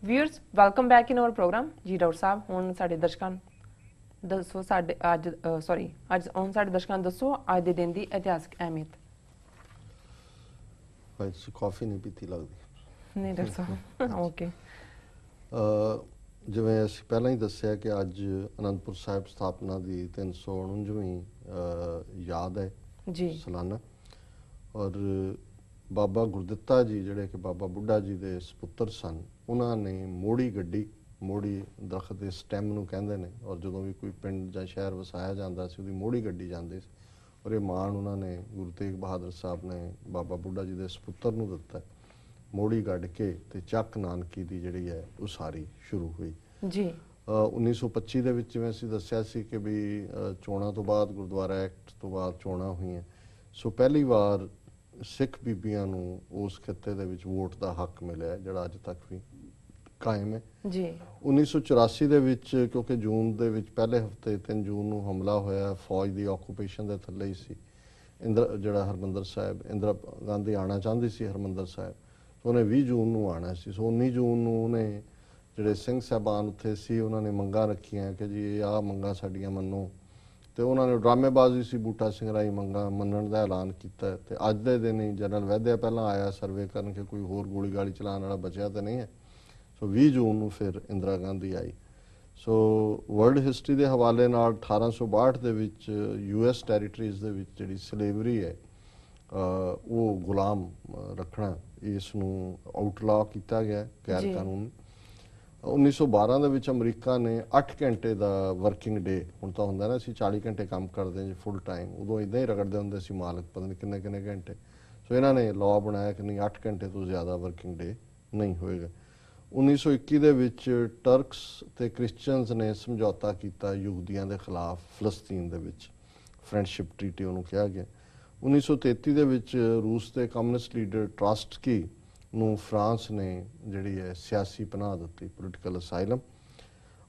Viewers welcome back in our program जी doctor साहब हुण साडे दर्शਕਾਂ दसो साडे अज सॉरी अज हुण साडे दर्शਕਾਂ दसो अज दे दिन दी इतिहासक अहमियत। आज कॉफ़ी नहीं पीती लगती नहीं डॉक्टर साहब ओके जिवें असीं पहलां ही दस्सिया कि अज आनंदपुर साहिब स्थापना की 349वीं याद है जी सालाना और बाबा गुरदित्ता जी जिहड़े कि बाबा बुढ़ा जी के सपुत्र सन उन्होंने मोड़ी गड्डी मोड़ी दरख्त के स्टैम नूं कहंदे ने और जदों भी कोई पिंड जां शहर वसाया जांदा सी उहदी मोड़ी गड्डी जांदी सी और ये माण उन्होंने गुरु तेग बहादुर साहब ने बाबा बुढ़ा जी के सपुत्र नूं दित्ता मोड़ी गढ़ के ते चक नानकी दी जिहड़ी है उसारी शुरू हुई जी 1925 ਦੇ ਵਿੱਚ ਜਿਵੇਂ ਅਸੀਂ ਦੱਸਿਆ ਸੀ ਕਿ ਵੀ ਚੋਣਾਂ ਤੋਂ ਬਾਅਦ ਗੁਰਦੁਆਰਾ ਐਕਟ ਤੋਂ ਬਾਅਦ ਚੋਣਾਂ ਹੋਈਆਂ ਸੋ ਪਹਿਲੀ ਵਾਰ ਸਿੱਖ ਬੀਬੀਆਂ ਨੂੰ ਉਸ ਖਿੱਤੇ ਦੇ ਵਿੱਚ ਵੋਟ ਦਾ ਹੱਕ ਮਿਲਿਆ ਜਿਹੜਾ ਅੱਜ ਤੱਕ ਵੀ ਕਾਇਮ ਹੈ ਜੀ 1984 ਦੇ ਵਿੱਚ ਕਿਉਂਕਿ ਜੂਨ ਦੇ ਵਿੱਚ ਪਹਿਲੇ ਹਫਤੇ 3 ਜੂਨ ਨੂੰ ਹਮਲਾ ਹੋਇਆ ਫੌਜ ਦੀ ਆਕੂਪੇਸ਼ਨ ਦੇ ਥੱਲੇ ਹੀ ਸੀ ਜਿਹੜਾ ਹਰਮੰਦਰ ਸਾਹਿਬ ਇੰਦਰਾ ਗਾਂਧੀ ਆਣਾ ਚਾਹੁੰਦੀ ਸੀ ਹਰਮੰਦਰ ਸਾਹਿਬ ਸੋ ਉਹਨੇ 20 ਜੂਨ ਨੂੰ ਆਣਾ ਸੀ ਸੋ 19 ਜੂਨ ਨੂੰ ਉਹਨੇ ਜਿਹੜੇ ਸਿੰਘ ਸਾਹਿਬਾਨ ਉੱਥੇ ਸੀ ਉਹਨਾਂ ਨੇ ਮੰਗਾਂ ਰੱਖੀਆਂ ਕਿ ਜੀ ਇਹ ਆਹ ਮੰਗਾਂ ਸਾਡੀਆਂ ਮੰਨੋ ਤੇ ਉਹਨਾਂ ਨੇ ਡਰਾਮੇਬਾਜ਼ੀ ਸੀ ਬੂਟਾ ਸਿੰਘ ਰਾਈ ਮੰਗਾਂ ਮੰਨਣ ਦਾ ਐਲਾਨ ਕੀਤਾ ਤੇ ਅੱਜ ਦੇ ਦਿਨ ਹੀ ਜਨਰਲ ਵੈਦਿਆ ਪਹਿਲਾਂ ਆਇਆ ਸਰਵੇ ਕਰਨ ਕਿ ਕੋਈ ਹੋਰ ਗੋਲੀ ਗਾਲੀ ਚਲਾਉਣ ਵਾਲਾ ਬਚਿਆ ਤਾਂ ਨਹੀਂ ਹੈ ਸੋ 20 ਜੂਨ ਨੂੰ ਫਿਰ ਇੰਦਰਾ ਗਾਂਧੀ ਆਈ ਸੋ ਵਰਲਡ ਹਿਸਟਰੀ ਦੇ ਹਵਾਲੇ ਨਾਲ 1862 ਦੇ ਵਿੱਚ ਯੂਐਸ ਟੈਰੀਟਰੀਜ਼ ਦੇ ਵਿੱਚ ਜਿਹੜੀ ਸਲੇਵਰੀ ਹੈ ਉਹ ਗੁਲਾਮ ਰੱਖਣਾ ਇਸ ਨੂੰ ਆਊਟਲਾ ਕੀਤਾ ਗਿਆ ਗੈਰ ਕਾਨੂੰਨੀ 1912 ਦੇ ਵਿੱਚ ਅਮਰੀਕਾ ਨੇ 8 ਘੰਟੇ ਦਾ ਵਰਕਿੰਗ ਡੇ ਹੁਣ ਤਾਂ ਹੁੰਦਾ ਨਾ ਅਸੀਂ 40 ਘੰਟੇ ਕੰਮ ਕਰਦੇ ਹਾਂ ਜੀ ਫੁੱਲ ਟਾਈਮ ਉਦੋਂ ਇਦਾਂ ਹੀ ਰਗੜਦੇ ਹੁੰਦੇ ਸੀ ਮਾਲਕ ਪਤਾ ਨਹੀਂ ਕਿੰਨੇ ਕਿੰਨੇ ਘੰਟੇ ਸੋ ਇਹਨਾਂ ਨੇ ਲਾਅ ਬਣਾਇਆ ਕਿ ਨਹੀਂ 8 ਘੰਟੇ ਤੋਂ ਜ਼ਿਆਦਾ ਵਰਕਿੰਗ ਡੇ ਨਹੀਂ ਹੋਏਗਾ 1921 ਦੇ ਵਿੱਚ ਟਰਕਸ ਤੇ ਕ੍ਰਿਸਚੀਅਨਸ ਨੇ ਸਮਝੌਤਾ ਕੀਤਾ ਯਹੂਦੀਆਂ ਦੇ ਖਿਲਾਫ ਫਲਸਤੀਨ ਦੇ ਵਿੱਚ ਫਰੈਂਡਸ਼ਿਪ ਟ੍ਰੀਟੀ ਉਹਨੂੰ ਕਿਹਾ ਗਿਆ 1933 ਦੇ ਵਿੱਚ ਰੂਸ ਦੇ ਕਮਿਊਨਿਸਟ ਲੀਡਰ ਟ੍ਰਾਟਸਕੀ ਨੂੰ ਫਰਾਂਸ ਨੇ ਜਿਹੜੀ ਹੈ ਸਿਆਸੀ ਪਨਾਹ ਦਿੱਤੀ ਪੋਲੀਟੀਕਲ ਅਸਾਈਲਮ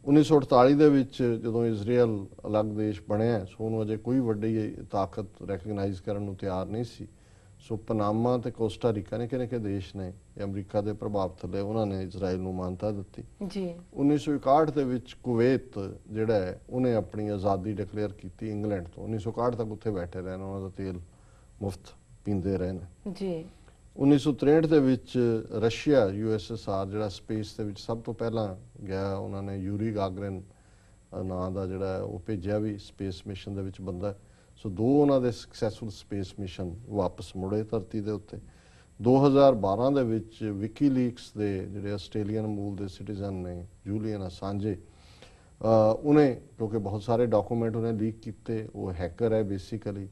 1948 ਦੇ ਵਿੱਚ ਜਦੋਂ ਇਜ਼ਰਾਈਲ ਅਲੱਗ ਦੇਸ਼ ਬਣਿਆ ਸੋ ਉਹਨੂੰ ਅਜੇ ਕੋਈ ਵੱਡੀ ਤਾਕਤ ਰੈਕਗਨਾਈਜ਼ ਕਰਨ ਨੂੰ ਤਿਆਰ ਨਹੀਂ ਸੀ ਸੋ ਪਨਾਮਾ ਤੇ ਕੋਸਟਾ ਰੀਕਾ ਨੇ ਕਿਹਨੇ ਦੇਸ਼ ਨੇ ਅਮਰੀਕਾ ਦੇ ਪ੍ਰਭਾਵ ਥੱਲੇ ਉਹਨਾਂ ਨੇ ਇਜ਼ਰਾਈਲ ਨੂੰ ਮਾਨਤਾ ਦਿੱਤੀ ਜੀ 1961 ਦੇ ਵਿੱਚ ਕੁਵੈਤ ਜਿਹੜਾ ਹੈ ਉਹਨੇ ਆਪਣੀ ਆਜ਼ਾਦੀ ਡਿਕਲੇਅਰ ਕੀਤੀ ਇੰਗਲੈਂਡ ਤੋਂ 1961 ਤੱਕ ਉੱਥੇ ਬੈਠੇ ਰਹਿਣ ਉਹਨਾਂ ਦਾ ਤੇਲ ਮੁਫਤ ਪੀਂਦੇ ਰਹੇ ਨੇ ਜੀ 1963 ਦੇ ਵਿੱਚ ਰਸ਼ੀਆ ਯੂਐਸਐਸਆਰ ਜਿਹੜਾ ਸਪੇਸ ਦੇ ਵਿੱਚ ਸਭ ਤੋਂ ਪਹਿਲਾਂ ਗਿਆ ਉਹਨਾਂ ਨੇ ਯੂਰੀ ਗਾਗਰਿਨ ਨਾਂ ਦਾ ਜਿਹੜਾ ਉਹ ਭੇਜਿਆ ਵੀ ਸਪੇਸ ਮਿਸ਼ਨ ਦੇ ਵਿੱਚ ਬੰਦਾ ਸੋ ਦੋ ਉਹਨਾਂ ਦੇ ਸਕਸੈਸਫੁਲ ਸਪੇਸ ਮਿਸ਼ਨ ਵਾਪਸ ਮੁੜੇ ਧਰਤੀ ਦੇ ਉੱਤੇ 2012 ਦੇ ਵਿੱਚ ਵਿਕੀਲੀਕਸ ਦੇ ਜਿਹੜੇ ਆਸਟ੍ਰੇਲੀਅਨ ਮੂਲ ਦੇ ਸਿਟੀਜ਼ਨ ਨੇ ਜੂਲੀਅਨ ਅਸਾਂਜੇ ਉਹਨੇ ਕਿਉਂਕਿ ਬਹੁਤ ਸਾਰੇ ਡਾਕੂਮੈਂਟ ਉਹਨੇ ਲੀਕ ਕੀਤੇ ਉਹ ਹੈਕਰ ਹੈ ਬੇਸਿਕਲੀ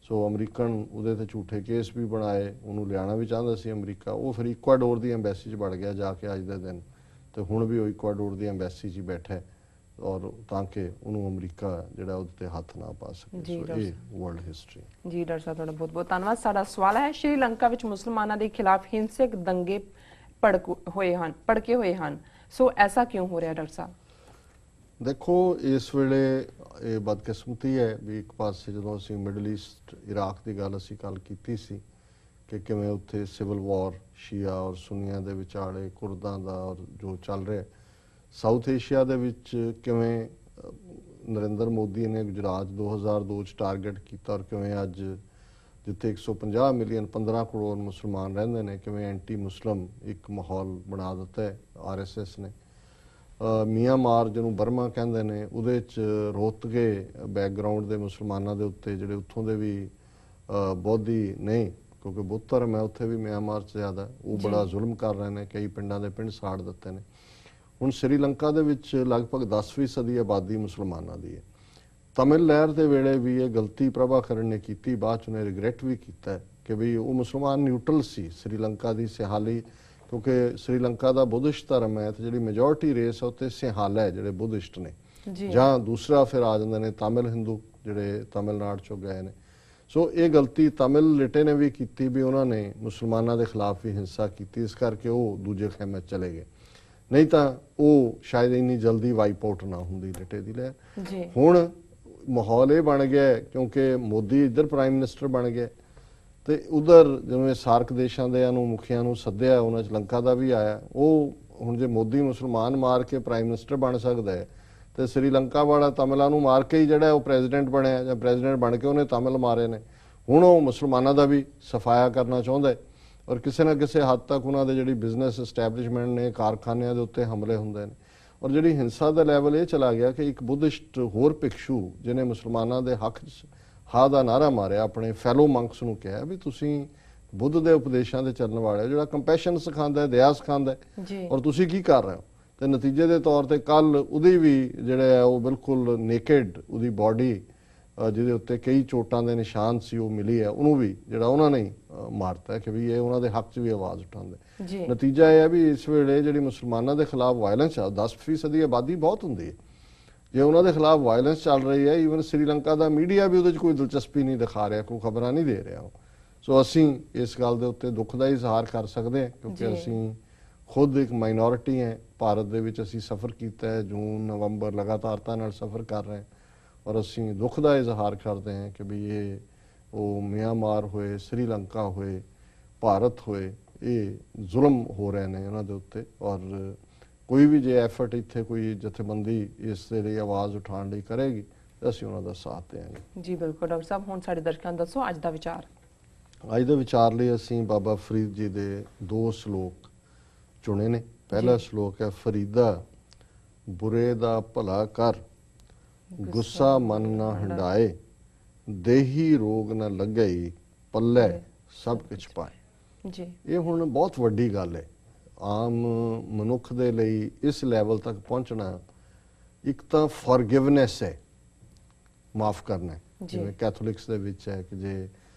ਸੋ ਅਮਰੀਕਨ ਉਹਦੇ ਤੇ ਝੂਠੇ ਕੇਸ ਵੀ ਬਣਾਏ ਉਹਨੂੰ ਲਿਆਉਣਾ ਵੀ ਚਾਹੁੰਦਾ ਸੀ ਅਮਰੀਕਾ ਉਹ ਫਿਰ ਇਕੁਆਡੋਰ ਦੀ ਐਮਬੈਸੀ 'ਚ ਵੜ ਗਿਆ ਜਾ ਕੇ ਅੱਜ ਦੇ ਦਿਨ ਤੇ ਹੁਣ ਵੀ ਉਹ ਇਕੁਆਡੋਰ ਦੀ ਐਮਬੈਸੀ 'ਚ ਹੀ ਬੈਠਾ ਹੈ ਔਰ ਤਾਂ ਕਿ ਉਹਨੂੰ ਅਮਰੀਕਾ ਜਿਹੜਾ ਉਹਦੇ ਤੇ ਹੱਥ ਨਾ ਪਾ ਸਕੇ ਸੋ ਇਹ ਵਰਲਡ ਹਿਸਟਰੀ ਜੀ ਡਾਕਟਰ ਸਾਹਿਬ ਤੁਹਾਡਾ ਬਹੁਤ ਬਹੁਤ ਧੰਨਵਾਦ ਸਾਡਾ ਸਵਾਲ ਹੈ ਸ਼੍ਰੀਲੰਕਾ ਵਿੱਚ ਮੁਸਲਮਾਨਾਂ ਦੇ ਖਿਲਾਫ ਹਿੰਸਕ ਦੰਗੇ ਭੜਕੇ ਹੋਏ ਹਨ ਸੋ ਐਸਾ ਕਿਉਂ ਹੋ ਰਿਹਾ ਡਾਕਟਰ ਸਾਹਿਬ ਦੇਖੋ ਇਸ ਵੇਲੇ ਇਹ ਬਦਕਿਸਮਤੀ ਹੈ ਵੀ ਇੱਕ ਪਾਸੇ ਜਦੋਂ ਅਸੀਂ ਮਿਡਲ ਈਸਟ ਇਰਾਕ ਦੀ ਗੱਲ ਅਸੀਂ ਕੱਲ ਕੀਤੀ ਸੀ ਕਿ ਕਿਵੇਂ ਉੱਥੇ ਸਿਵਲ ਵਾਰ ਸ਼ੀਆ ਔਰ ਸੁਨੀਆਂ ਦੇ ਵਿਚਾਲੇ ਕੁਰਦਾਂ ਦਾ ਔਰ ਜੋ ਚੱਲ ਰਿਹਾ ਸਾਊਥ ਏਸ਼ੀਆ ਦੇ ਵਿੱਚ ਕਿਵੇਂ ਨਰਿੰਦਰ ਮੋਦੀ ਨੇ ਗੁਜਰਾਤ 2002 ਚ ਟਾਰਗੇਟ ਕੀਤਾ ਔਰ ਕਿਵੇਂ ਅੱਜ ਜਿੱਥੇ 150 ਮਿਲੀਅਨ 15 ਕਰੋੜ ਮੁਸਲਮਾਨ ਰਹਿੰਦੇ ਨੇ ਕਿਵੇਂ ਐਂਟੀ ਮੁਸਲਮ ਇੱਕ ਮਾਹੌਲ ਬਣਾ ਦਿੱਤਾ ਹੈ ਆਰਐਸਐਸ ਨੇ ਮਿਆਂਮਾਰ ਜਿਹਨੂੰ ਬਰਮਾ ਕਹਿੰਦੇ ਨੇ ਉਹਦੇ 'ਚ ਰੋਹਤਗੇ ਬੈਕਗਰਾਊਂਡ ਦੇ ਮੁਸਲਮਾਨਾਂ ਦੇ ਉੱਤੇ ਜਿਹੜੇ ਉੱਥੋਂ ਦੇ ਵੀ ਬੋਧੀ ਨਹੀਂ ਕਿਉਂਕਿ ਬੁੱਧ ਧਰਮ ਹੈ ਉੱਥੇ ਵੀ ਮਿਆਂਮਾਰ 'ਚ ਜ਼ਿਆਦਾ ਉਹ ਬੜਾ ਜ਼ੁਲਮ ਕਰ ਰਹੇ ਨੇ ਕਈ ਪਿੰਡਾਂ ਦੇ ਪਿੰਡ ਸਾੜ ਦਿੱਤੇ ਨੇ ਹੁਣ ਸ਼੍ਰੀਲੰਕਾ ਦੇ ਵਿੱਚ ਲਗਭਗ 10% ਆਬਾਦੀ ਮੁਸਲਮਾਨਾਂ ਦੀ ਹੈ ਤਮਿਲ ਲਹਿਰ ਦੇ ਵੇਲੇ ਵੀ ਇਹ ਗਲਤੀ ਪ੍ਰਭਾਕਰਨ ਨੇ ਕੀਤੀ ਬਾਅਦ 'ਚ ਉਹਨੇ ਰਿਗਰੈਟ ਵੀ ਕੀਤਾ ਕਿ ਵੀ ਉਹ ਮੁਸਲਮਾਨ ਨਿਊਟਰਲ ਸੀ ਸ਼੍ਰੀਲੰਕਾ ਦੀ ਸਿਹਾਲੀ ਕਿਉਂਕਿ ਸ਼੍ਰੀਲੰਕਾ ਦਾ ਬੁੱਧਿਸਟ ਧਰਮ ਹੈ ਤੇ ਜਿਹੜੀ ਮੈਜੋਰਟੀ ਰੇਸ ਹੈ ਉੱਥੇ ਸਿਹਾਲ ਹੈ ਜਿਹੜੇ ਬੁੱਧਿਸਟ ਨੇ ਜਾਂ ਦੂਸਰਾ ਫਿਰ ਆ ਜਾਂਦੇ ਨੇ ਤਾਮਿਲ ਹਿੰਦੂ ਜਿਹੜੇ ਤਮਿਲਨਾਡੂ ਚੋਂ ਗਏ ਨੇ ਸੋ ਇਹ ਗਲਤੀ ਤਮਿਲ ਲਿਟੇ ਨੇ ਵੀ ਕੀਤੀ ਵੀ ਉਹਨਾਂ ਨੇ ਮੁਸਲਮਾਨਾਂ ਦੇ ਖਿਲਾਫ ਵੀ ਹਿੰਸਾ ਕੀਤੀ ਇਸ ਕਰਕੇ ਉਹ ਦੂਜੇ ਖੇਮੇ ਚਲੇ ਗਏ ਨਹੀਂ ਤਾਂ ਉਹ ਸ਼ਾਇਦ ਇੰਨੀ ਜਲਦੀ ਵਾਈਪ ਆਊਟ ਨਾ ਹੁੰਦੀ ਲਿਟੇ ਦੀ ਲਹਿਰ ਹੁਣ ਮਾਹੌਲ ਇਹ ਬਣ ਗਿਆ ਕਿਉਂਕਿ ਮੋਦੀ ਇੱਧਰ ਪ੍ਰਾਈਮ ਮਿਨਿਸਟਰ ਬਣ ਗਿਆ ਤੇ ਉਧਰ ਜਿਵੇਂ ਸਾਰਕ ਦੇਸ਼ਾਂ ਦੇ ਨੂੰ ਮੁਖੀਆਂ ਨੂੰ ਸੱਦਿਆ ਉਹਨਾਂ 'ਚ ਲੰਕਾ ਦਾ ਵੀ ਆਇਆ ਉਹ ਹੁਣ ਜੇ ਮੋਦੀ ਮੁਸਲਮਾਨ ਮਾਰ ਕੇ ਪ੍ਰਾਈਮ ਮਿਨਿਸਟਰ ਬਣ ਸਕਦਾ ਹੈ ਤੇ ਸ੍ਰੀਲੰਕਾ ਵਾਲਾ ਤਮਿਲਾਂ ਨੂੰ ਮਾਰ ਕੇ ਹੀ ਜਿਹੜਾ ਉਹ ਪ੍ਰੈਜ਼ੀਡੈਂਟ ਬਣਿਆ, ਜਾਂ ਪ੍ਰੈਜ਼ੀਡੈਂਟ ਬਣ ਕੇ ਉਹਨੇ ਤਮਿਲ ਮਾਰੇ ਨੇ। ਹੁਣ ਉਹ ਮੁਸਲਮਾਨਾਂ ਦਾ ਵੀ ਸਫਾਇਆ ਕਰਨਾ ਚਾਹੁੰਦਾ ਹੈ, ਔਰ ਕਿਸੇ ਨਾ ਕਿਸੇ ਹੱਦ ਤੱਕ ਉਹਨਾਂ ਦੇ ਜਿਹੜੀ ਬਿਜ਼ਨਸ ਐਸਟੈਬਲਿਸ਼ਮੈਂਟ ਨੇ, ਕਾਰਖਾਨਿਆਂ ਦੇ ਉੱਤੇ ਹਮਲੇ ਹੁੰਦੇ ਨੇ। ਔਰ ਜਿਹੜੀ ਹਿੰਸਾ ਦਾ ਲੈਵਲ ਇਹ ਚਲਾ ਗਿਆ ਕਿ ਇੱਕ ਬੁੱਧਿਸਟ ਹੋਰ ਭਿਕਸ਼ੂ ਜਿਹਨੇ ਮੁਸਲਮਾਨਾਂ ਦੇ ਹੱਕ 'ਚ ਹਾਂ ਦਾ ਨਾਰਾ ਮਾਰਿਆ, ਆਪਣੇ ਫੈਲੋ ਮੰਕਸ ਨੂੰ ਕਿਹਾ ਵੀ ਤੁਸੀਂ ਬੁੱਧ ਦੇ ਉਪਦੇਸ਼ਾਂ ਤੇ ਚੱਲਣ ਵਾਲੇ ਹੋ, ਜਿਹੜਾ ਕੰਪੈਸ਼ਨ ਸਿਖਾਉਂਦਾ ਹੈ, ਦਇਆ ਸਿਖਾਉਂਦਾ ਹੈ, ਔਰ ਤੁਸੀਂ ਕੀ ਕਰ ਰਹੇ ਹੋ। ਤੇ ਨਤੀਜੇ ਦੇ ਤੌਰ ਤੇ ਕੱਲ ਉਹਦੀ ਵੀ ਜਿਹੜਾ ਹੈ ਉਹ ਬਿਲਕੁਲ ਨੇਕਡ ਉਹਦੀ ਬਾਡੀ ਜਿਹਦੇ ਉੱਤੇ ਕਈ ਚੋਟਾਂ ਦੇ ਨਿਸ਼ਾਨ ਸੀ ਉਹ ਮਿਲੀ ਹੈ, ਉਹਨੂੰ ਵੀ ਜਿਹੜਾ ਉਹਨਾਂ ਨੇ ਮਾਰਤਾ ਕਿ ਵੀ ਇਹ ਉਹਨਾਂ ਦੇ ਹੱਕ 'ਚ ਵੀ ਆਵਾਜ਼ ਉਠਾਉਂਦੇ। ਨਤੀਜਾ ਇਹ ਹੈ ਵੀ ਇਸ ਵੇਲੇ ਜਿਹੜੀ ਮੁਸਲਮਾਨਾਂ ਦੇ ਖਿਲਾਫ ਵਾਇਲੈਂਸ ਆ, 10% ਦੀ ਆਬਾਦੀ ਬਹੁਤ ਹੁੰਦੀ ਹੈ, ਜੇ ਉਹਨਾਂ ਦੇ ਖਿਲਾਫ ਵਾਇਲੈਂਸ ਚੱਲ ਰਹੀ ਹੈ, ਈਵਨ ਸ੍ਰੀਲੰਕਾ ਦਾ ਮੀਡੀਆ ਵੀ ਉਹਦੇ 'ਚ ਕੋਈ ਦਿਲਚਸਪੀ ਨਹੀਂ ਦਿਖਾ ਰਿਹਾ, ਕੋਈ ਖਬਰਾਂ ਨਹੀਂ ਦੇ ਰਿਹਾ। ਸੋ ਅਸੀਂ ਇਸ ਗੱਲ ਦੇ ਉੱਤੇ ਦੁੱਖ ਦਾ ਇਜ਼ਹਾਰ ਕਰ ਸਕਦੇ ਹਾਂ, ਕਿਉਂਕਿ ਅਸੀਂ ਖੁਦ ਇੱਕ ਮਾਈਨੋਰਿਟੀ ਹੈ ਭਾਰਤ ਦੇ ਵਿੱਚ। ਅਸੀਂ ਸਫ਼ਰ ਕੀਤਾ ਹੈ, ਜੂਨ ਨਵੰਬਰ ਲਗਾਤਾਰਤਾ ਨਾਲ ਸਫ਼ਰ ਕਰ ਰਹੇ ਹਾਂ, ਔਰ ਅਸੀਂ ਦੁੱਖ ਦਾ ਇਜ਼ਹਾਰ ਕਰਦੇ ਹਾਂ ਕਿ ਵੀ ਇਹ ਉਹ ਮਿਆਂਮਾਰ ਹੋਏ, ਸ੍ਰੀਲੰਕਾ ਹੋਏ, ਭਾਰਤ ਹੋਏ, ਇਹ ਜ਼ੁਲਮ ਹੋ ਰਹੇ ਨੇ ਉਹਨਾਂ ਦੇ ਉੱਤੇ। ਔਰ ਕੋਈ ਵੀ ਜੇ ਐਫਰਟ ਇੱਥੇ ਕੋਈ ਜਥੇਬੰਦੀ ਇਸ ਦੇ ਲਈ ਆਵਾਜ਼ ਉਠਾਉਣ ਲਈ ਕਰੇਗੀ ਤਾਂ ਅਸੀਂ ਉਹਨਾਂ ਦਾ ਸਾਥ ਦੇਵਾਂਗੇ। ਜੀ ਬਿਲਕੁਲ ਡਾਕਟਰ ਸਾਹਿਬ, ਹੁਣ ਸਾਡੇ ਦਰਸ਼ਕਾਂ ਨੂੰ ਦੱਸੋ ਅੱਜ ਦਾ ਵਿਚਾਰ। ਅੱਜ ਦੇ ਵਿਚਾਰ ਲਈ ਅਸੀਂ ਬਾਬਾ ਫਰੀਦ ਜੀ ਦੇ 2 ਸ਼ਲੋਕ ਚੁਣੇ ਨੇ। ਪਹਿਲਾ ਸ਼ਲੋਕ ਹੈ, ਫਰੀਦਾ ਬੁਰੇ ਦਾ ਭਲਾ ਕਰ, ਗੁੱਸਾ ਮਨ ਨਾ ਹੰਡਾਏ, ਦੇਹੀ ਰੋਗ ਨਾ ਲੱਗਈ, ਪੱਲੇ ਸਭ ਕੁਝ ਪਾਏ। ਜੀ ਇਹ ਹੁਣ ਬਹੁਤ ਵੱਡੀ ਗੱਲ ਹੈ ਆਮ ਮਨੁੱਖ ਦੇ ਲਈ। ਇਸ ਲੈਵਲ ਤੱਕ ਪਹੁੰਚਣਾ ਇੱਕ ਤਾਂ ਫੋਰਗਿਵਨੈਸ ਹੈ, ਮਾਫ ਕਰਨਾ, ਜਿਵੇਂ ਕੈਥੋਲਿਕਸ ਦੇ ਵਿੱਚ ਹੈ ਕਿ ਜੇ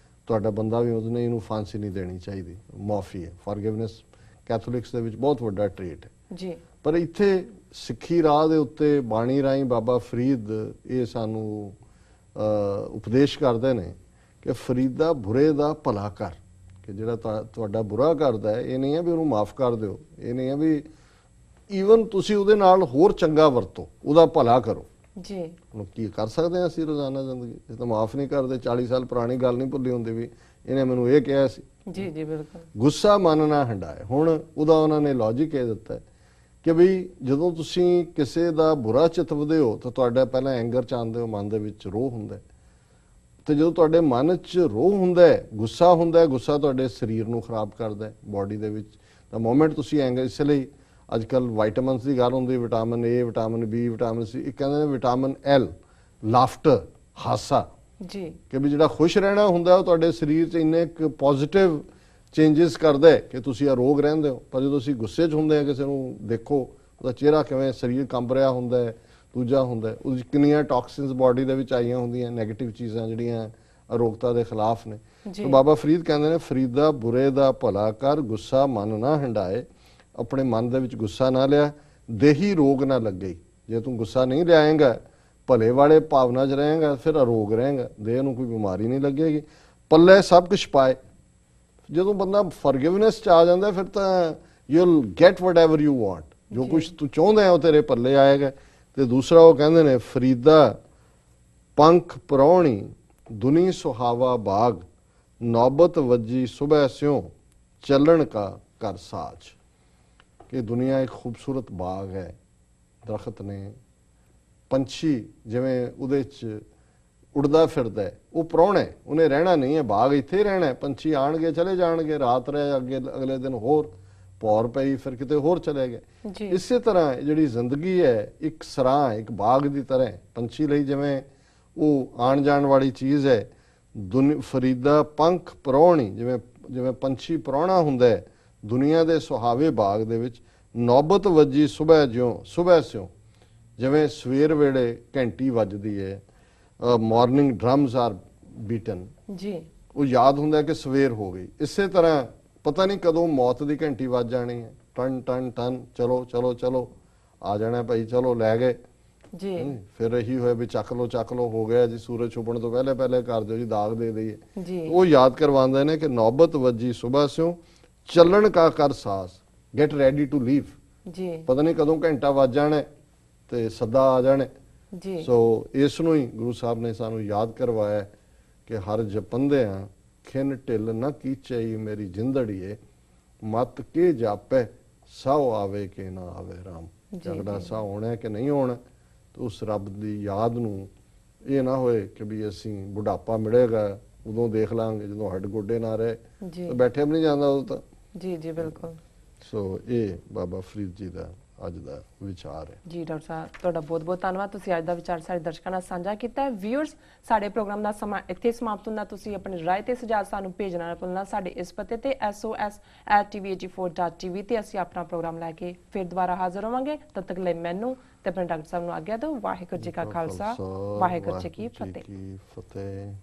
ਤੁਹਾਡਾ ਬੰਦਾ ਵੀ ਉਹਨੇ ਇਹਨੂੰ ਫਾਂਸੀ ਨਹੀਂ ਦੇਣੀ ਚਾਹੀਦੀ, ਮਾਫੀ ਹੈ। ਫੋਰਗਿਵਨੈਸ ਕੈਥੋਲਿਕਸ ਦੇ ਵਿੱਚ ਬਹੁਤ ਵੱਡਾ ਟ੍ਰੇਟ ਹੈ ਜੀ। ਪਰ ਇੱਥੇ ਸਿੱਖੀ ਰਾਹ ਦੇ ਉੱਤੇ ਬਾਣੀ ਰਾਹੀਂ ਬਾਬਾ ਫਰੀਦ ਇਹ ਸਾਨੂੰ ਉਪਦੇਸ਼ ਕਰਦੇ ਨੇ ਕਿ ਫਰੀਦਾ ਬੁਰੇ ਦਾ ਭਲਾ ਕਰ, ਕਿ ਜਿਹੜਾ ਤੁਹਾਡਾ ਬੁਰਾ ਕਰਦਾ ਹੈ ਇਹ ਨਹੀਂ ਹੈ ਵੀ ਉਹਨੂੰ ਮਾਫ ਕਰ ਦਿਓ, ਇਹ ਨਹੀਂ ਹੈ ਵੀ ਈਵਨ ਤੁਸੀਂ ਉਹਦੇ ਨਾਲ ਹੋਰ ਚੰਗਾ ਵਰਤੋ, ਉਹਦਾ ਭਲਾ ਕਰੋ ਜੀ। ਹੁਣ ਕੀ ਕਰ ਸਕਦੇ ਹਾਂ ਅਸੀਂ ਰੋਜ਼ਾਨਾ ਜ਼ਿੰਦਗੀ, ਇਹ ਤਾਂ ਮਾਫ ਨਹੀਂ ਕਰਦੇ। 40 ਸਾਲ ਪੁਰਾਣੀ ਗੱਲ ਨਹੀਂ ਭੁੱਲੀ ਹੁੰਦੀ ਵੀ ਇਹਨੇ ਮੈਨੂੰ ਇਹ ਕਿਹਾ ਸੀ। ਜੀ ਜੀ ਬਿਲਕੁਲ। ਗੁੱਸਾ ਮਨ ਨਾ ਹੰਡਾਏ, ਹੁਣ ਉਹਦਾ ਉਹਨਾਂ ਨੇ ਲੌਜਿਕ ਇਹ ਦਿੱਤਾ ਕਿ ਵੀ ਜਦੋਂ ਤੁਸੀਂ ਕਿਸੇ ਦਾ ਬੁਰਾ ਚਿਤਵਦੇ ਹੋ ਤਾਂ ਤੁਹਾਡਾ ਪਹਿਲਾਂ ਐਂਗਰ ਚਾਹੁੰਦੇ ਹੋ, ਮਨ ਦੇ ਵਿੱਚ ਰੋਹ ਹੁੰਦਾ, ਤੇ ਜਦੋਂ ਤੁਹਾਡੇ ਮਨ 'ਚ ਰੋਹ ਹੁੰਦਾ ਹੈ, ਗੁੱਸਾ ਹੁੰਦਾ ਹੈ, ਗੁੱਸਾ ਤੁਹਾਡੇ ਸਰੀਰ ਨੂੰ ਖਰਾਬ ਕਰਦਾ ਹੈ ਬਾਡੀ ਦੇ ਵਿੱਚ। ਤਾਂ ਮੋਮੈਂਟ ਤੁਸੀਂ ਐਂਗਰ, ਇਸ ਲਈ ਅੱਜ ਕੱਲ੍ਹ ਵਾਈਟਾਮਿਨਸ ਦੀ ਗੱਲ ਹੁੰਦੀ, vitamin A, vitamin B, vitamin C, ਇੱਕ ਕਹਿੰਦੇ ਨੇ ਵਿਟਾਮਿਨ ਐਲ, ਲਾਫਟਰ, ਹਾਸਾ ਜੀ, ਕਿ ਵੀ ਜਿਹੜਾ ਖੁਸ਼ ਰਹਿਣਾ ਹੁੰਦਾ ਉਹ ਤੁਹਾਡੇ ਸਰੀਰ 'ਚ ਇੰਨੇ ਇੱਕ ਪੋਜ਼ਿਟਿਵ ਚੇਂਜਸ ਕਰਦਾ ਹੈ ਕਿ ਤੁਸੀਂ ਅਰੋਗ ਰਹਿੰਦੇ ਹੋ। ਪਰ ਜਦੋਂ ਤੁਸੀਂ ਗੁੱਸੇ 'ਚ ਹੁੰਦੇ ਆ, ਕਿਸੇ ਨੂੰ ਦੇਖੋ ਉਹਦਾ ਚਿਹਰਾ ਕਿਵੇਂ ਸਰੀਰ ਕੰਬ ਰਿਹਾ ਹੁੰਦਾ ਹੈ, ਦੂਜਾ ਹੁੰਦਾ ਉਹਦੀ ਕਿੰਨੀਆਂ ਟੌਕਸਿਨਸ ਬਾਡੀ ਦੇ ਵਿੱਚ ਆਈਆਂ ਹੁੰਦੀਆਂ, ਨੈਗੇਟਿਵ ਚੀਜ਼ਾਂ ਜਿਹੜੀਆਂ ਅਰੋਗਤਾ ਦੇ ਖਿਲਾਫ ਨੇ। ਤਾਂ ਬਾਬਾ ਫਰੀਦ ਕਹਿੰਦੇ ਨੇ, ਫਰੀਦਾ ਬੁਰੇ ਦਾ ਭਲਾ ਕਰ, ਗੁੱਸਾ ਮਨ ਨਾ ਹੰਡਾਏ, ਆਪਣੇ ਮਨ ਦੇ ਵਿੱਚ ਗੁੱਸਾ ਨਾ ਲਿਆ, ਦੇਹੀ ਰੋਗ ਨਾ ਲੱਗੇ। ਜੇ ਤੂੰ ਗੁੱਸਾ ਨਹੀਂ ਲਿਆਏਂਗਾ, ਭਲੇ ਵਾਲੇ ਭਾਵਨਾ 'ਚ ਰਹੇਗਾ, ਫਿਰ ਅਰੋਗ ਰਹੇਗਾ, ਦੇਹ ਨੂੰ ਕੋਈ ਬਿਮਾਰੀ ਨਹੀਂ ਲੱਗੇਗੀ। ਪੱਲੇ ਸਭ ਕੁਝ ਪਾਏ, ਜਦੋਂ ਬੰਦਾ ਫੋਰਗਿਵਨੈਸ 'ਚ ਆ ਜਾਂਦਾ ਫਿਰ ਤਾਂ you will get what ever you want, ਜੋ ਕੁਝ ਤੂੰ ਚਾਹੁੰਦਾ ਉਹ ਤੇਰੇ ਪੱਲੇ ਆਏਗਾ। ਤੇ ਦੂਸਰਾ ਉਹ ਕਹਿੰਦੇ ਨੇ, ਫਰੀਦਾ ਪੰਖ ਪਰੌਣੀ, ਦੁਨੀ ਸੁਹਾਵਾ ਬਾਗ, ਨੌਬਤ ਵੱਜੀ ਸੁਬਹ ਸਿਉ, ਚੱਲਣ ਕਾ ਕਰ ਸਾਜ। ਕਿ ਦੁਨੀਆ ਇੱਕ ਖੂਬਸੂਰਤ ਬਾਗ ਹੈ, ਦਰਖਤ ਨੇ, ਪੰਛੀ ਜਿਵੇਂ ਉਹਦੇ 'ਚ ਉੜਦਾ ਫਿਰਦਾ ਹੈ, ਉਹ ਪ੍ਰਾਹੁਣਾ ਹੈ, ਉਹਨੇ ਰਹਿਣਾ ਨਹੀਂ ਹੈ, ਬਾਗ ਇੱਥੇ ਹੀ ਰਹਿਣਾ ਹੈ। ਪੰਛੀ ਆਣਗੇ ਚਲੇ ਜਾਣਗੇ, ਰਾਤ ਰਹੇ, ਅੱਗੇ ਅਗਲੇ ਦਿਨ ਹੋਰ ਪੌਰ ਪਈ, ਫਿਰ ਕਿਤੇ ਹੋਰ ਚਲੇ ਗਏ। ਇਸੇ ਤਰ੍ਹਾਂ ਜਿਹੜੀ ਜ਼ਿੰਦਗੀ ਹੈ ਇੱਕ ਸਰਾਂ, ਇੱਕ ਬਾਗ ਦੀ ਤਰ੍ਹਾਂ, ਪੰਛੀ ਲਈ ਜਿਵੇਂ ਉਹ ਆਣ ਜਾਣ ਵਾਲੀ ਚੀਜ਼ ਹੈ। ਫਰੀਦਾ ਪੰਖ ਪ੍ਰਾਹੁਣੀ, ਜਿਵੇਂ ਪੰਛੀ ਪ੍ਰਾਹੁਣਾ ਹੁੰਦਾ ਹੈ ਦੁਨੀਆ ਦੇ ਸੁਹਾਵੇ ਬਾਗ ਦੇ ਵਿੱਚ। ਨੌਬਤ ਵੱਜੀ ਸੁਬਹ ਜਿਉਂ, ਸੁਬਹ ਸਿਉਂ, ਜਿਵੇਂ ਸਵੇਰ ਵੇਲੇ ਘੰਟੀ ਵੱਜਦੀ ਹੈ, ਮਾਰਨਿੰਗ ਡਰਮਸ ਆਰ ਬੀਟਨ ਜੀ, ਉਹ ਯਾਦ ਹੁੰਦਾ ਕਿ ਸਵੇਰ ਹੋ ਗਈ। ਇਸੇ ਤਰ੍ਹਾਂ ਪਤਾ ਨਹੀਂ ਕਦੋਂ ਮੌਤ ਦੀ ਘੰਟੀ ਵੱਜ ਜਾਣੀ ਹੈ, ਟਨ ਟਨ ਟਨ, ਚਲੋ ਚਲੋ ਚਲੋ ਆ ਜਾਣਾ ਭਾਈ, ਚਲੋ ਲੈ ਗਏ ਜੀ। ਫਿਰ ਇਹੀ ਹੋਇਆ ਵੀ ਚੱਕ ਲੋ ਹੋ ਗਿਆ ਜੀ, ਸੂਰਜ ਛੁਪਣ ਤੋਂ ਪਹਿਲੇ ਪਹਿਲੇ ਕਰ ਦਿਓ ਜੀ, ਦਾਗ ਦੇ ਦਈਏ ਜੀ। ਉਹ ਯਾਦ ਕਰਵਾਉਂਦੇ ਨੇ ਕਿ ਨੌਬਤ ਵੱਜੀ ਸੁਬਹ ਸਿਉਂ, ਚੱਲਣ ਕਾ ਕਰ ਸਾਸ, ਗੈਟ ਰੈਡੀ ਟੂ ਲੀਵ ਜੀ। ਪਤਾ ਨਹੀਂ ਕਦੋਂ ਘੰਟਾ ਵੱਜ ਜਾਣਾ ਤੇ ਸੱਦਾ ਆ ਜਾਣਾ ਜੀ। ਸੋ ਇਸ ਨੂੰ ਹੀ ਗੁਰੂ ਸਾਹਿਬ ਨੇ ਸਾਨੂੰ ਯਾਦ ਕਰਵਾਇਆ ਕਿ ਹਰ ਜਪੰਦਿਆਂ ਖਿੰਨ ਢਿੱਲ ਨਾ ਕੀਚਈ ਮੇਰੀ ਜਿੰਦੜੀਏ, ਮਤ ਕੇ ਜਾਪੈ ਸਾਹ ਆਵੇ ਕਿ ਨਾ ਆਵੇ ਰਾਮ। ਜੀ, ਅਗਲਾ ਜੀ। ਸਾਹ ਆਉਣਾ ਹੈ ਕਿ ਨਹੀਂ ਆਉਣਾ, ਤੇ ਉਸ ਰੱਬ ਦੀ ਯਾਦ ਨੂੰ ਇਹ ਨਾ ਹੋਏ ਕਿ ਵੀ ਅਸੀਂ ਬੁਢਾਪਾ ਮਿਲੇਗਾ ਉਦੋਂ ਦੇਖ ਲਾਂਗੇ, ਜਦੋਂ ਹੱਡ ਗੋਡੇ ਨਾ ਰਹੇ ਜੀ ਤਾਂ ਬੈਠੇ ਵੀ ਨਹੀਂ ਜਾਂਦਾ ਉਦੋਂ ਤਾਂ। ਜੀ ਜੀ ਬਿਲਕੁਲ। ਸੋ ਇਹ ਬਾਬਾ ਫਰੀਦ ਜੀ ਦਾ ਅੱਜ ਦਾ ਵਿਚਾਰ ਹੈ। ਜੀ ਡਾਕਟਰ ਸਾਹਿਬ, ਤੁਹਾਡਾ ਬਹੁਤ ਬਹੁਤ ਧੰਨਵਾਦ, ਤੁਸੀਂ ਅੱਜ ਦਾ ਵਿਚਾਰ ਸਾਡੇ ਦਰਸ਼ਕਾਂ ਨਾਲ ਸਾਂਝਾ ਕੀਤਾ ਹੈ। ਵਿਊਅਰਸ, ਸਾਡੇ ਪ੍ਰੋਗਰਾਮ ਦਾ ਸਮਾਂ ਇੱਥੇ ਸਮਾਪਤ ਹੁੰਦਾ। ਤੁਸੀਂ ਆਪਣੀ ਰਾਏ ਤੇ ਸੁਝਾਅ ਸਾਨੂੰ ਭੇਜਣਾ ਨਾ ਭੁੱਲਣਾ ਸਾਡੇ ਇਸ ਪਤੇ ਤੇ sos@tv84.tv ਤੇ ਅਸੀਂ ਆਪਣਾ ਪ੍ਰੋਗਰਾਮ ਲੈ ਕੇ ਫਿਰ ਦੁਬਾਰਾ ਹਾਜ਼ਰ ਹੋਵਾਂਗੇ। ਤਦ ਤੱਕ ਲਈ ਮੈਨੂੰ ਤੇ ਆਪਣੇ ਡਾਕਟਰ ਸਾਹਿਬ ਨੂੰ ਆਗਿਆ ਦਿਓ। ਵਾਹਿਗੁਰੂ ਜੀ ਕਾ ਖਾਲਸਾ, ਵਾਹਿਗੁਰੂ ਜੀ ਕੀ ਫਤਿਹ। ਫਤਿਹ।